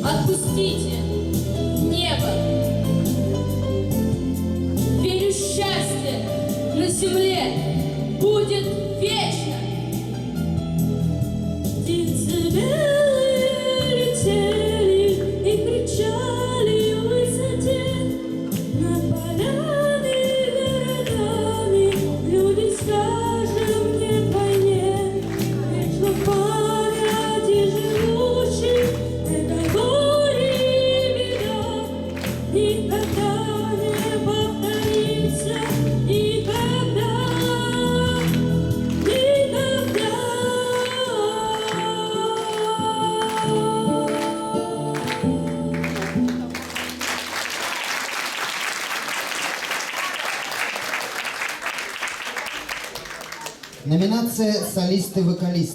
Отпустите небо. Верю, счастье на земле будет вечно. Птицы белые летели и кричали в высоте. Над полями и городами люди, скажем, не в войне. Вечно в памяти живущих это горе и беда. Никогда не повторится, никогда, никогда. Номинация «Солисты-вокалисты».